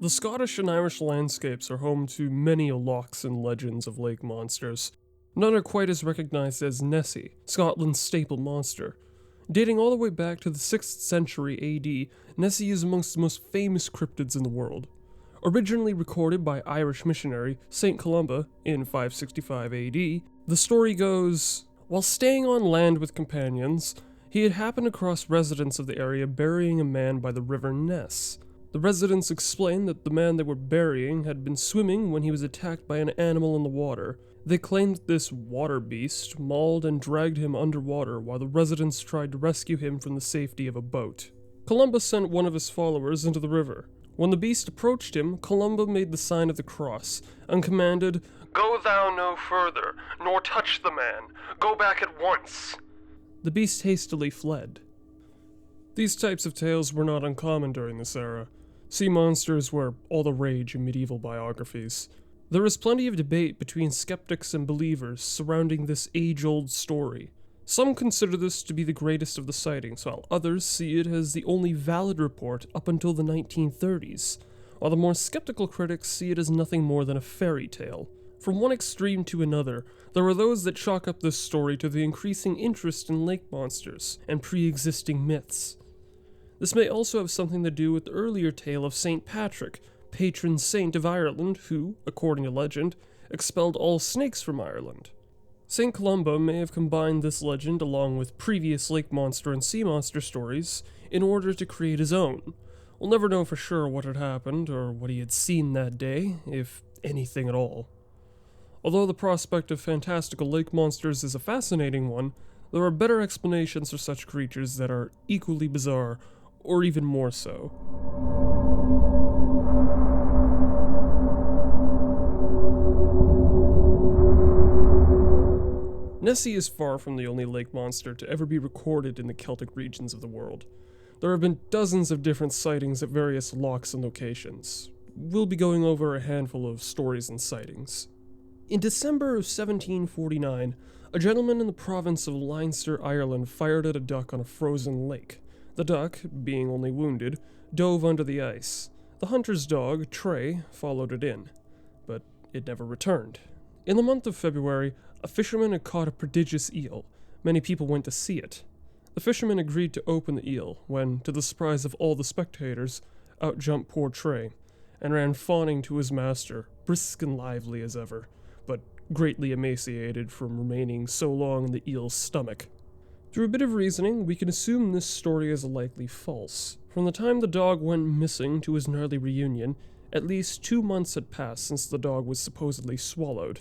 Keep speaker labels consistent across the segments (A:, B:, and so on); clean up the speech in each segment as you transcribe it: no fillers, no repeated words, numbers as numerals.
A: The Scottish and Irish landscapes are home to many lochs and legends of lake monsters. None are quite as recognized as Nessie, Scotland's staple monster. Dating all the way back to the 6th century AD, Nessie is amongst the most famous cryptids in the world. Originally recorded by Irish missionary St. Columba in 565 AD, the story goes, while staying on land with companions, he had happened across residents of the area burying a man by the river Ness. The residents explained that the man they were burying had been swimming when he was attacked by an animal in the water. They claimed that this water beast mauled and dragged him underwater while the residents tried to rescue him from the safety of a boat. Columba sent one of his followers into the river. When the beast approached him, Columba made the sign of the cross and commanded, "Go thou no further, nor touch the man. Go back at once." The beast hastily fled. These types of tales were not uncommon during this era. Sea monsters were all the rage in medieval biographies. There is plenty of debate between skeptics and believers surrounding this age-old story. Some consider this to be the greatest of the sightings, while others see it as the only valid report up until the 1930s, while the more skeptical critics see it as nothing more than a fairy tale. From one extreme to another, there are those that chalk up this story to the increasing interest in lake monsters and pre-existing myths. This may also have something to do with the earlier tale of St. Patrick, patron saint of Ireland, who, according to legend, expelled all snakes from Ireland. St. Columba may have combined this legend along with previous lake monster and sea monster stories in order to create his own. We'll never know for sure what had happened or what he had seen that day, if anything at all. Although the prospect of fantastical lake monsters is a fascinating one, there are better explanations for such creatures that are equally bizarre, or even more so. Nessie is far from the only lake monster to ever be recorded in the Celtic regions of the world. There have been dozens of different sightings at various lochs and locations. We'll be going over a handful of stories and sightings. In December of 1749, a gentleman in the province of Leinster, Ireland, fired at a duck on a frozen lake. The duck, being only wounded, dove under the ice. The hunter's dog, Trey, followed it in, but it never returned. In the month of February, a fisherman had caught a prodigious eel. Many people went to see it. The fisherman agreed to open the eel, when, to the surprise of all the spectators, out jumped poor Trey, and ran fawning to his master, brisk and lively as ever, but greatly emaciated from remaining so long in the eel's stomach. Through a bit of reasoning, we can assume this story is likely false. From the time the dog went missing to his gnarly reunion, at least 2 months had passed since the dog was supposedly swallowed.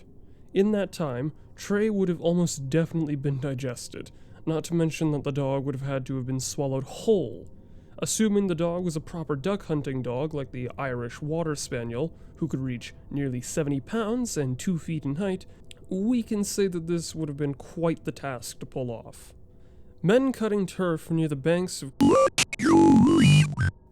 A: In that time, Trey would have almost definitely been digested, not to mention that the dog would have had to have been swallowed whole. Assuming the dog was a proper duck hunting dog like the Irish Water Spaniel, who could reach nearly 70 pounds and 2 feet in height, we can say that this would have been quite the task to pull off. Men cutting turf near the banks of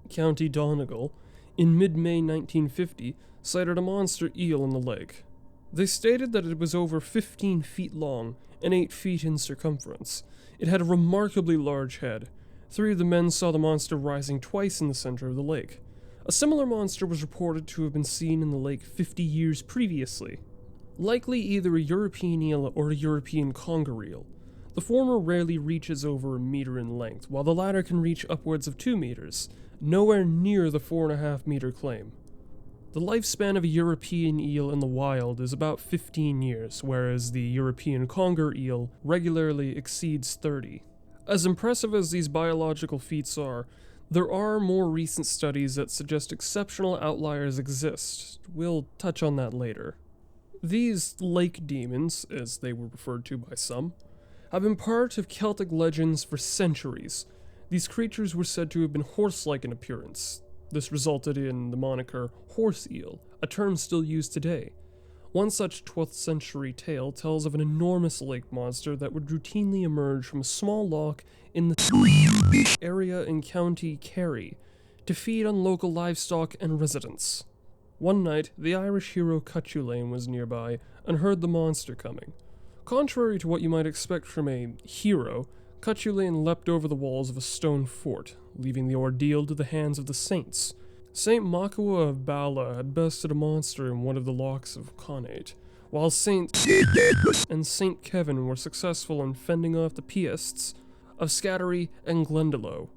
A: County Donegal in mid-May 1950 sighted a monster eel in the lake. They stated that it was over 15 feet long and 8 feet in circumference. It had a remarkably large head. 3 of the men saw the monster rising twice in the center of the lake. A similar monster was reported to have been seen in the lake 50 years previously. Likely either a European eel or a European conger eel. The former rarely reaches over a meter in length, while the latter can reach upwards of 2 meters, nowhere near the 4.5 meter claim. The lifespan of a European eel in the wild is about 15 years, whereas the European conger eel regularly exceeds 30. As impressive as these biological feats are, there are more recent studies that suggest exceptional outliers exist. We'll touch on that later. These lake demons, as they were referred to by some, have been part of Celtic legends for centuries. These creatures were said to have been horse-like in appearance. This resulted in the moniker horse eel, a term still used today. One such 12th century tale tells of an enormous lake monster that would routinely emerge from a small loch in the area in County Kerry to feed on local livestock and residents. One night, the Irish hero Cthulhu was nearby and heard the monster coming. Contrary to what you might expect from a hero, Cthulhu leapt over the walls of a stone fort, leaving the ordeal to the hands of the saints. St. Makua of Bala had bested a monster in one of the lochs of Connacht, while St. and St. Kevin were successful in fending off the Peists of Scattery and Glendalough.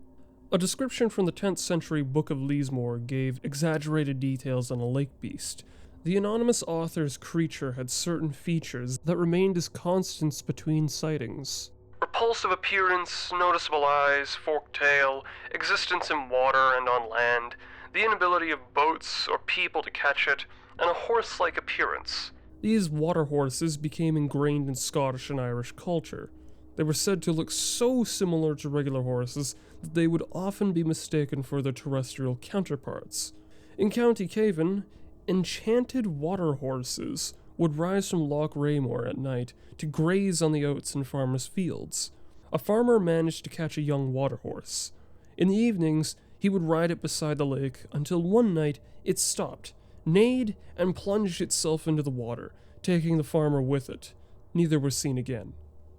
A: A description from the 10th century Book of Lismore gave exaggerated details on a lake beast. The anonymous author's creature had certain features that remained as constants between sightings. Repulsive appearance, noticeable eyes, forked tail, existence in water and on land, the inability of boats or people to catch it, and a horse-like appearance. These water horses became ingrained in Scottish and Irish culture. They were said to look so similar to regular horses that they would often be mistaken for their terrestrial counterparts. In County Cavan, enchanted water horses would rise from Loch Raymore at night to graze on the oats in farmers' fields. A farmer managed to catch a young water horse. In the evenings, he would ride it beside the lake until one night it stopped, neighed, and plunged itself into the water, taking the farmer with it. Neither were seen again.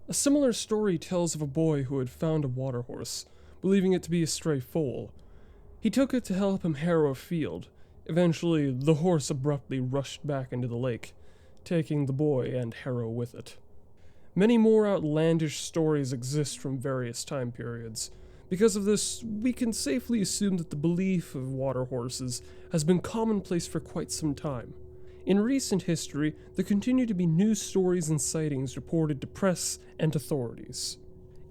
A: A similar story tells of a boy who had found a water horse, believing it to be a stray foal. He took it to help him harrow a field. Eventually, the horse abruptly rushed back into the lake, taking the boy and harrow with it. Many more outlandish stories exist from various time periods. Because of this, we can safely assume that the belief of water horses has been commonplace for quite some time. In recent history, there continue to be news stories and sightings reported to press and authorities.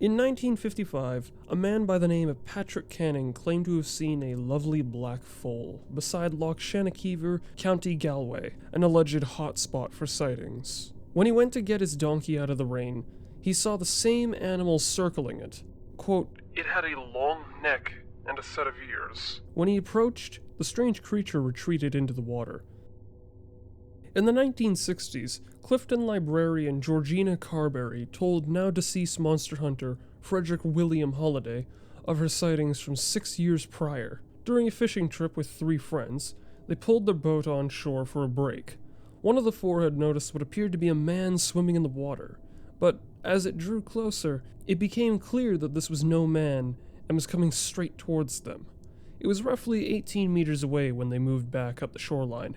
A: In 1955, a man by the name of Patrick Canning claimed to have seen a lovely black foal beside Loch Shannakeever, County Galway, an alleged hotspot for sightings. When he went to get his donkey out of the rain, he saw the same animal circling it. Quote, "It had a long neck and a set of ears." When he approached, the strange creature retreated into the water. In the 1960s, Clifton librarian Georgina Carberry told now-deceased monster hunter Frederick William Holliday of her sightings from 6 years prior. During a fishing trip with 3 friends, they pulled their boat on shore for a break. One of the 4 had noticed what appeared to be a man swimming in the water, but as it drew closer, it became clear that this was no man and was coming straight towards them. It was roughly 18 meters away when they moved back up the shoreline.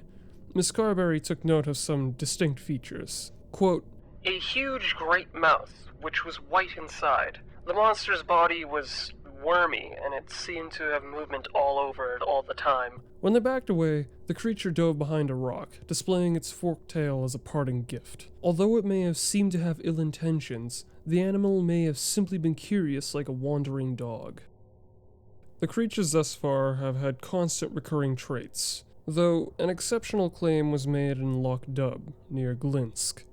A: Miss Carberry took note of some distinct features. Quote, "A huge great mouth, which was white inside. The monster's body was wormy, and it seemed to have movement all over it all the time." When they backed away, the creature dove behind a rock, displaying its forked tail as a parting gift. Although it may have seemed to have ill intentions, the animal may have simply been curious like a wandering dog. The creatures thus far have had constant recurring traits, though an exceptional claim was made in Loch Dub, near Glinsk.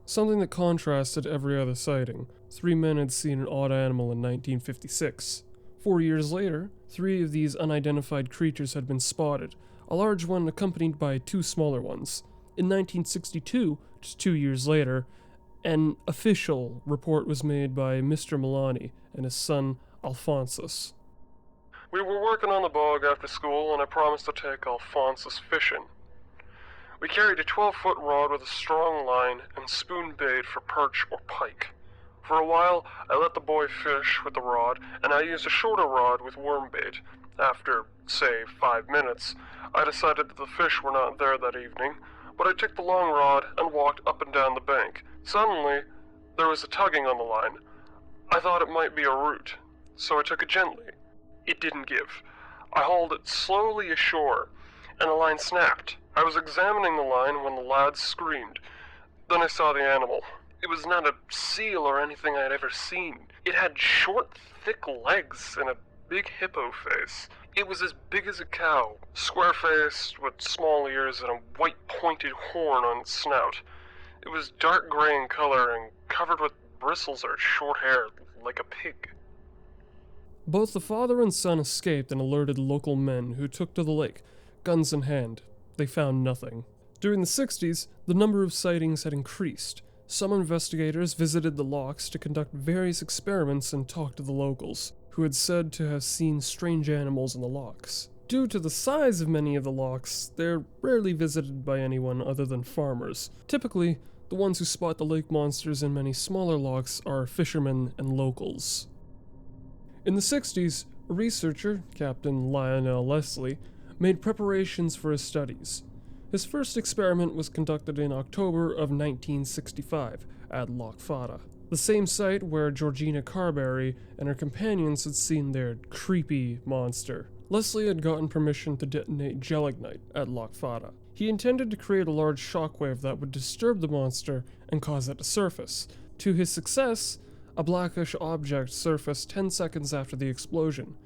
A: Something that contrasted every other sighting. 3 men had seen an odd animal in 1956. 4 years later, 3 of these unidentified creatures had been spotted, a large one accompanied by 2 smaller ones. In 1962, just 2 years later, an official report was made by Mr. Milani and his son Alphonsus. "We were working on the bog after school, and I promised to take Alphonsus fishing. We carried a 12-foot rod with a strong line and spoon bait for perch or pike. For a while, I let the boy fish with the rod, and I used a shorter rod with worm bait. After, say, 5 minutes, I decided that the fish were not there that evening, but I took the long rod and walked up and down the bank. Suddenly, there was a tugging on the line. I thought it might be a root, so I took it gently. It didn't give. I hauled it slowly ashore, and the line snapped. I was examining the line when the lad screamed. Then I saw the animal. It was not a seal or anything I had ever seen. It had short, thick legs and a big hippo face. It was as big as a cow, square-faced with small ears and a white pointed horn on its snout. It was dark gray in color and covered with bristles or short hair, like a pig." Both the father and son escaped and alerted local men who took to the lake, guns in hand. They found nothing. During the 60s, the number of sightings had increased. Some investigators visited the lochs to conduct various experiments and talk to the locals, who had said to have seen strange animals in the lochs. Due to the size of many of the lochs, they're rarely visited by anyone other than farmers. Typically, the ones who spot the lake monsters in many smaller lochs are fishermen and locals. In the 60s, a researcher, Captain Lionel Leslie, made preparations for his studies. His first experiment was conducted in October of 1965 at Loch, the same site where Georgina Carberry and her companions had seen their creepy monster. Leslie had gotten permission to detonate gelignite at Loch. He intended to create a large shockwave that would disturb the monster and cause it to surface. To his success, a blackish object surfaced 10 seconds after the explosion.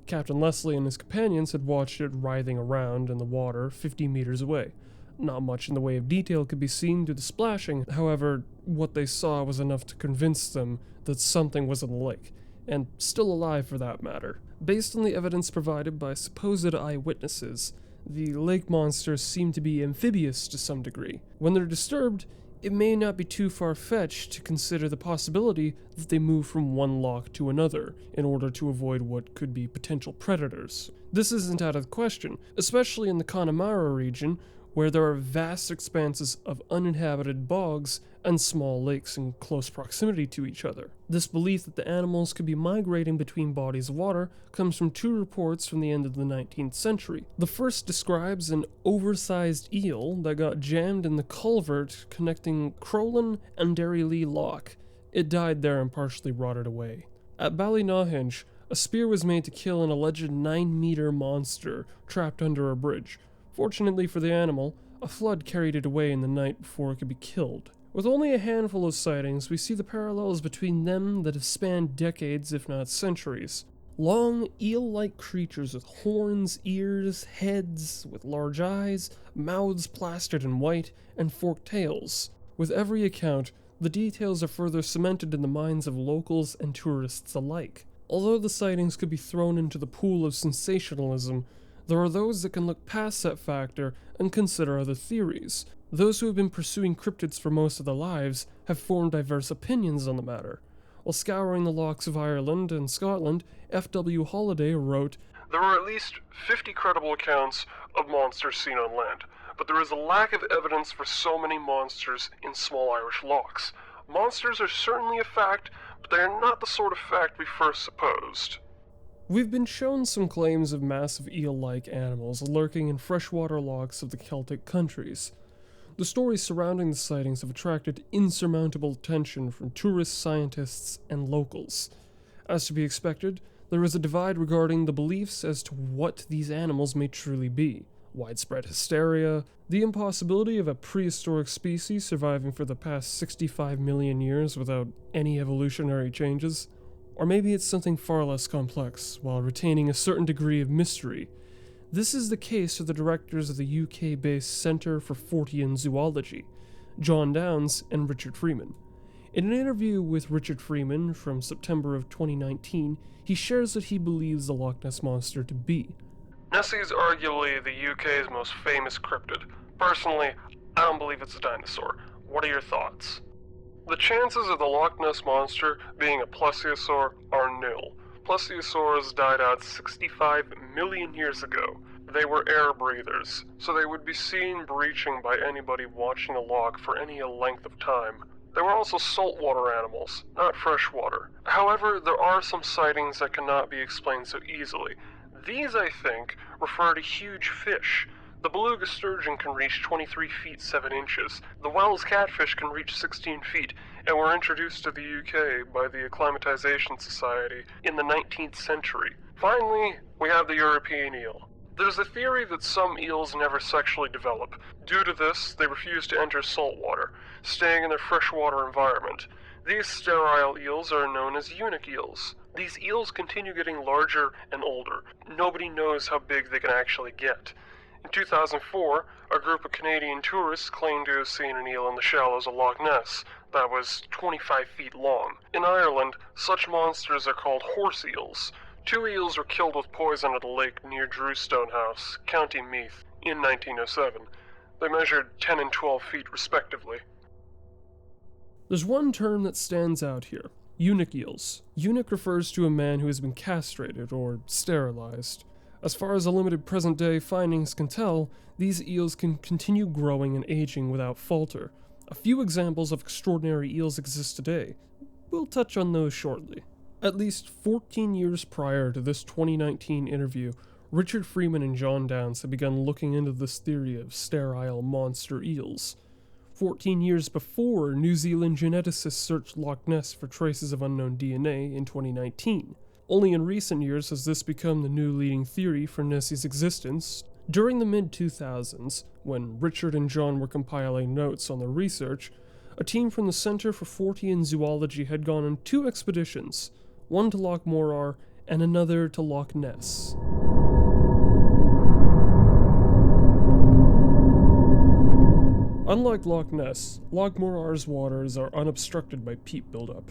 A: Captain Leslie and his companions had watched it writhing around in the water 50 meters away. Not much in the way of detail could be seen due to splashing, however, what they saw was enough to convince them that something was in the lake, and still alive for that matter. Based on the evidence provided by supposed eyewitnesses, the lake monsters seem to be amphibious to some degree. When they're disturbed, it may not be too far-fetched to consider the possibility that they move from one loch to another in order to avoid what could be potential predators. This isn't out of the question, especially in the Connemara region, where there are vast expanses of uninhabited bogs and small lakes in close proximity to each other. This belief that the animals could be migrating between bodies of water comes from two reports from the end of the 19th century. The first describes an oversized eel that got jammed in the culvert connecting Crowlin and Derrylee Loch. It died there and partially rotted away. At Ballynahinch, a spear was made to kill an alleged 9-meter monster trapped under a bridge. Fortunately for the animal, a flood carried it away in the night before it could be killed. With only a handful of sightings, we see the parallels between them that have spanned decades, if not centuries. Long, eel-like creatures with horns, ears, heads, with large eyes, mouths plastered in white, and forked tails. With every account, the details are further cemented in the minds of locals and tourists alike. Although the sightings could be thrown into the pool of sensationalism, there are those that can look past that factor and consider other theories. Those who have been pursuing cryptids for most of their lives have formed diverse opinions on the matter. While scouring the lochs of Ireland and Scotland, F.W. Holliday wrote, "There are at least 50 credible accounts of monsters seen on land, but there is a lack of evidence for so many monsters in small Irish lochs. Monsters are certainly a fact, but they are not the sort of fact we first supposed." We've been shown some claims of massive eel-like animals lurking in freshwater lochs of the Celtic countries. The stories surrounding the sightings have attracted insurmountable attention from tourists, scientists, and locals. As to be expected, there is a divide regarding the beliefs as to what these animals may truly be. Widespread hysteria, the impossibility of a prehistoric species surviving for the past 65 million years without any evolutionary changes, or maybe it's something far less complex, while retaining a certain degree of mystery. This is the case for the directors of the UK-based Centre for Fortean Zoology, John Downes and Richard Freeman. In an interview with Richard Freeman from September of 2019, he shares what he believes the Loch Ness Monster to be. "Nessie is arguably the UK's most famous cryptid. Personally, I don't believe it's a dinosaur. What are your thoughts?" The chances of the Loch Ness Monster being a plesiosaur are nil. Plesiosaurs died out 65 million years ago. They were air breathers, so they would be seen breaching by anybody watching a loch for any length of time. They were also saltwater animals, not freshwater. However, there are some sightings that cannot be explained so easily. These, I think, refer to huge fish. The beluga sturgeon can reach 23 feet 7 inches. The Wells catfish can reach 16 feet, and were introduced to the UK by the Acclimatization Society in the 19th century. Finally, we have the European eel. There's a theory that some eels never sexually develop. Due to this, they refuse to enter saltwater, staying in their freshwater environment. These sterile eels are known as eunuch eels. These eels continue getting larger and older. Nobody knows how big they can actually get. In 2004, a group of Canadian tourists claimed to have seen an eel in the shallows of Loch Ness that was 25 feet long. In Ireland, such monsters are called horse eels. 2 eels were killed with poison at a lake near Drewstone House, County Meath, in 1907. They measured 10 and 12 feet respectively. There's one term that stands out here: eunuch eels. Eunuch refers to a man who has been castrated or sterilized. As far as the limited present-day findings can tell, these eels can continue growing and aging without falter. A few examples of extraordinary eels exist today. We'll touch on those shortly. At least 14 years prior to this 2019 interview, Richard Freeman and John Downes had begun looking into this theory of sterile monster eels. 14 years before, New Zealand geneticists searched Loch Ness for traces of unknown DNA in 2019. Only in recent years has this become the new leading theory for Nessie's existence. During the mid-2000s, when Richard and John were compiling notes on their research, a team from the Centre for Fortean Zoology had gone on 2 expeditions, one to Loch Morar and another to Loch Ness. Unlike Loch Ness, Loch Morar's waters are unobstructed by peat buildup.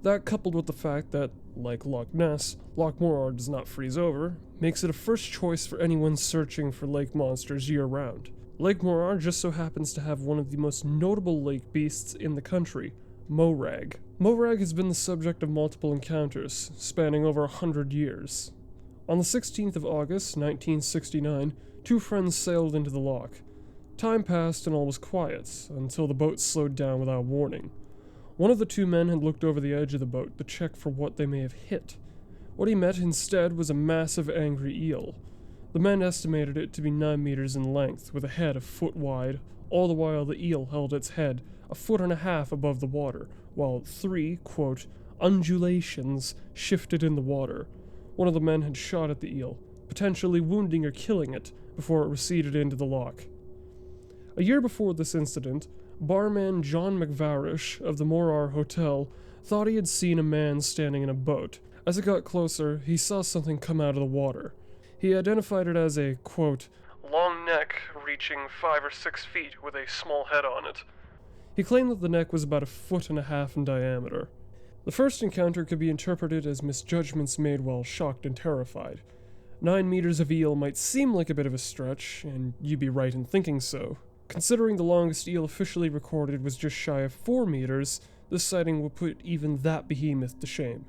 A: That, coupled with the fact that, like Loch Ness, Loch Morar does not freeze over, makes it a first choice for anyone searching for lake monsters year-round. Lake Morar just so happens to have one of the most notable lake beasts in the country, Morag. Morag has been the subject of multiple encounters, spanning over 100 years. On the 16th of August, 1969, 2 friends sailed into the loch. Time passed and all was quiet, until the boat slowed down without warning. One of the 2 men had looked over the edge of the boat to check for what they may have hit. What he met instead was a massive angry eel. The men estimated it to be 9 meters in length, with a head a foot wide, all the while the eel held its head a 1.5 feet above the water, while 3, quote, undulations shifted in the water. One of the men had shot at the eel, potentially wounding or killing it, before it receded into the loch. A year before this incident, barman John McVarish of the Morar Hotel thought he had seen a man standing in a boat. As it got closer, he saw something come out of the water. He identified it as a, quote, long neck reaching 5 or 6 feet with a small head on it. He claimed that the neck was about 1.5 feet in diameter. The first encounter could be interpreted as misjudgments made while shocked and terrified. 9 meters of eel might seem like a bit of a stretch, and you'd be right in thinking so. Considering the longest eel officially recorded was just shy of 4 meters, this sighting would put even that behemoth to shame.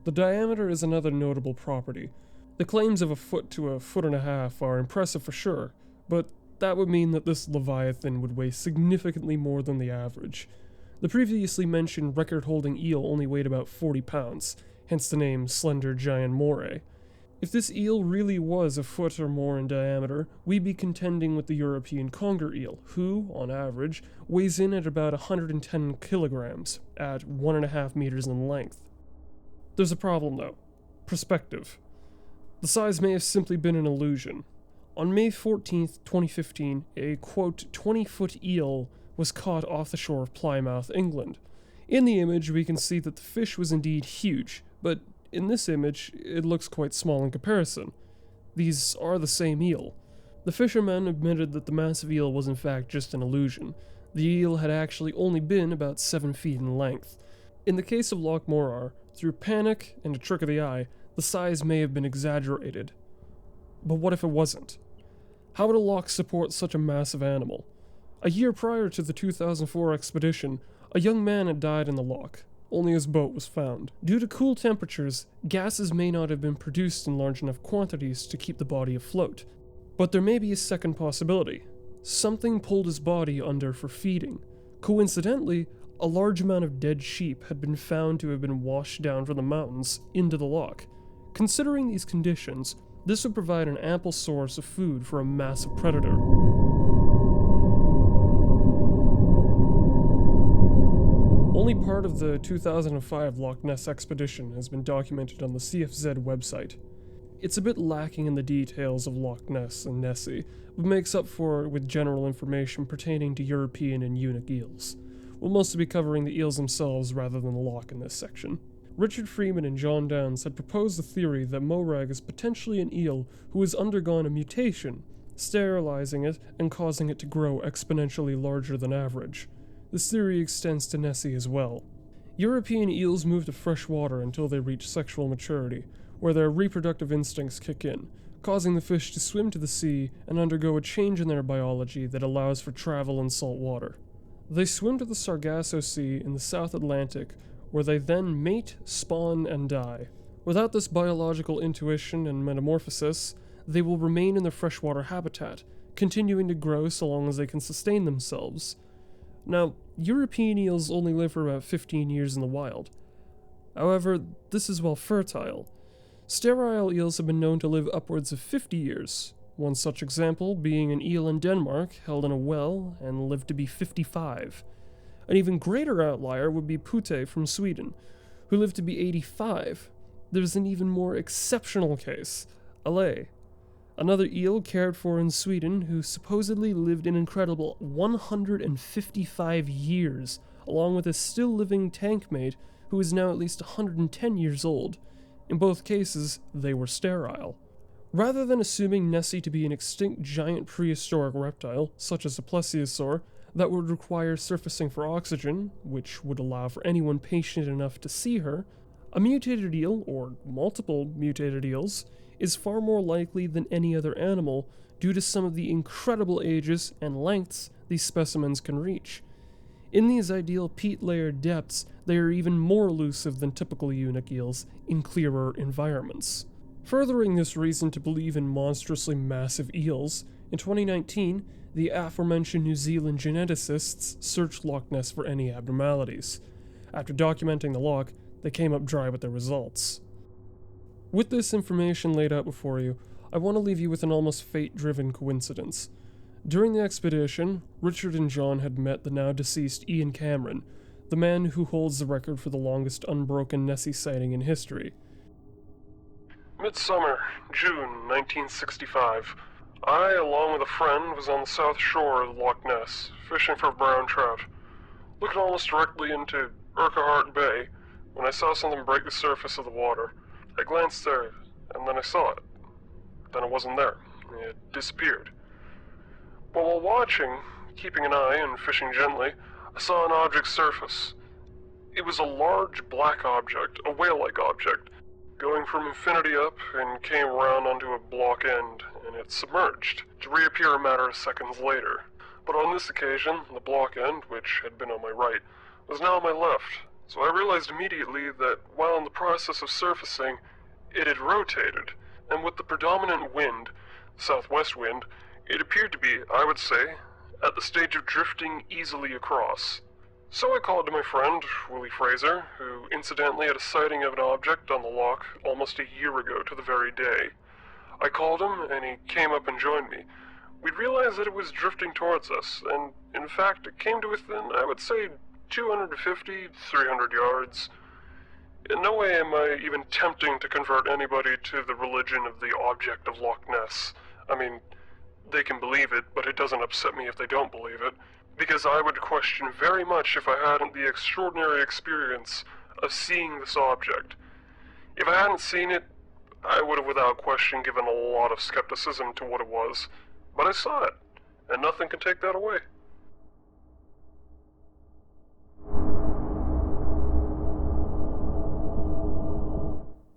A: The diameter is another notable property. The claims of 1 foot to 1.5 feet are impressive for sure, but that would mean that this leviathan would weigh significantly more than the average. The previously mentioned record-holding eel only weighed about 40 pounds, hence the name Slender Giant Moray. If this eel really was 1 foot or more in diameter, we'd be contending with the European conger eel, who, on average, weighs in at about 110 kilograms, at 1.5 meters in length. There's a problem though. Perspective. The size may have simply been an illusion. On May 14th, 2015, a, quote, 20-foot eel was caught off the shore of Plymouth, England. In the image, we can see that the fish was indeed huge, but in this image, it looks quite small in comparison. These are the same eel. The fishermen admitted that the massive eel was in fact just an illusion. The eel had actually only been about 7 feet in length. In the case of Loch Morar, through panic and a trick of the eye, the size may have been exaggerated. But what if it wasn't? How would a loch support such a massive animal? A year prior to the 2004 expedition, a young man had died in the loch. Only his boat was found. Due to cool temperatures, gases may not have been produced in large enough quantities to keep the body afloat. But there may be a second possibility. Something pulled his body under for feeding. Coincidentally, a large amount of dead sheep had been found to have been washed down from the mountains into the loch. Considering these conditions, this would provide an ample source of food for a massive predator. Only part of the 2005 Loch Ness expedition has been documented on the CFZ website. It's a bit lacking in the details of Loch Ness and Nessie, but makes up for it with general information pertaining to European and Unic eels. We'll mostly be covering the eels themselves rather than the loch in this section. Richard Freeman and John Downes had proposed the theory that Morag is potentially an eel who has undergone a mutation, sterilizing it and causing it to grow exponentially larger than average. This theory extends to Nessie as well. European eels move to fresh water until they reach sexual maturity, where their reproductive instincts kick in, causing the fish to swim to the sea and undergo a change in their biology that allows for travel in salt water. They swim to the Sargasso Sea in the South Atlantic, where they then mate, spawn, and die. Without this biological intuition and metamorphosis, they will remain in their freshwater habitat, continuing to grow so long as they can sustain themselves. Now, European eels only live for about 15 years in the wild. However, this is while fertile. Sterile eels have been known to live upwards of 50 years, one such example being an eel in Denmark held in a well and lived to be 55. An even greater outlier would be Pute from Sweden, who lived to be 85. There's an even more exceptional case, Ale, another eel cared for in Sweden who supposedly lived an incredible 155 years, along with a still living tank mate who is now at least 110 years old. In both cases, they were sterile. Rather than assuming Nessie to be an extinct giant prehistoric reptile, such as a plesiosaur, that would require surfacing for oxygen, which would allow for anyone patient enough to see her, a mutated eel, or multiple mutated eels, is far more likely than any other animal due to some of the incredible ages and lengths these specimens can reach. In these ideal peat layer depths, they are even more elusive than typical eunuch eels in clearer environments. Furthering this reason to believe in monstrously massive eels, in 2019, the aforementioned New Zealand geneticists searched Loch Ness for any abnormalities. After documenting the loch, they came up dry with their results. With this information laid out before you, I want to leave you with an almost fate-driven coincidence. During the expedition, Richard and John had met the now deceased Ian Cameron, the man who holds the record for the longest unbroken Nessie sighting in history.
B: Midsummer, June 1965. I, along with a friend, was on the south shore of Loch Ness, fishing for brown trout. Looking almost directly into Urquhart Bay, when I saw something break the surface of the water. I glanced there, and then I saw it. Then it wasn't there. It disappeared. But while watching, keeping an eye and fishing gently, I saw an object surface. It was a large black object, a whale-like object, going from infinity up and came around onto a block end, and it submerged, to reappear a matter of seconds later. But on this occasion, the block end, which had been on my right, was now on my left, so I realized immediately that while in the process of surfacing, it had rotated, and with the predominant wind, the southwest wind, it appeared to be, I would say, at the stage of drifting easily across. So I called to my friend, Willie Fraser, who incidentally had a sighting of an object on the loch almost a year ago to the very day. I called him, and he came up and joined me. We realized that it was drifting towards us, and in fact it came to within, I would say, 250, 300 yards. In no way am I even tempting to convert anybody to the religion of the object of Loch Ness. I mean, they can believe it, but it doesn't upset me if they don't believe it, because I would question very much if I hadn't the extraordinary experience of seeing this object. If I hadn't seen it, I would have without question given a lot of skepticism to what it was, but I saw it, and nothing can take that away.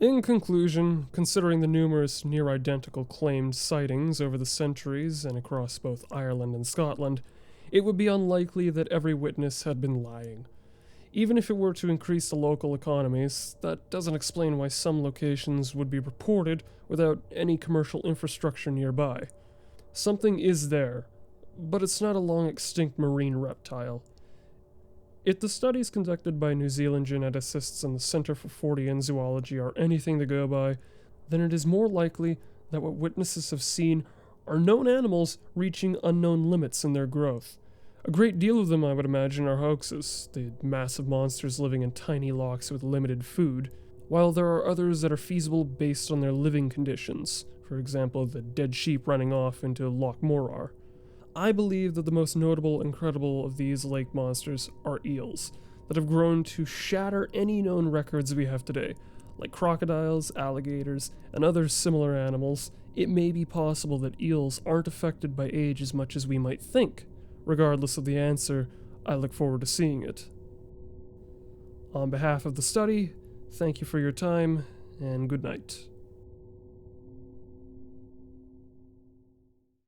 A: In conclusion, considering the numerous near-identical claimed sightings over the centuries and across both Ireland and Scotland, it would be unlikely that every witness had been lying. Even if it were to increase the local economies, that doesn't explain why some locations would be reported without any commercial infrastructure nearby. Something is there, but it's not a long-extinct marine reptile. If the studies conducted by New Zealand geneticists and the Centre for Fortean Zoology are anything to go by, then it is more likely that what witnesses have seen are known animals reaching unknown limits in their growth. A great deal of them, I would imagine, are hoaxes, the massive monsters living in tiny lochs with limited food, while there are others that are feasible based on their living conditions, for example, the dead sheep running off into Loch Morar. I believe that the most notable and credible of these lake monsters are eels, that have grown to shatter any known records we have today. Like crocodiles, alligators, and other similar animals, it may be possible that eels aren't affected by age as much as we might think. Regardless of the answer, I look forward to seeing it. On behalf of the study, thank you for your time, and good night.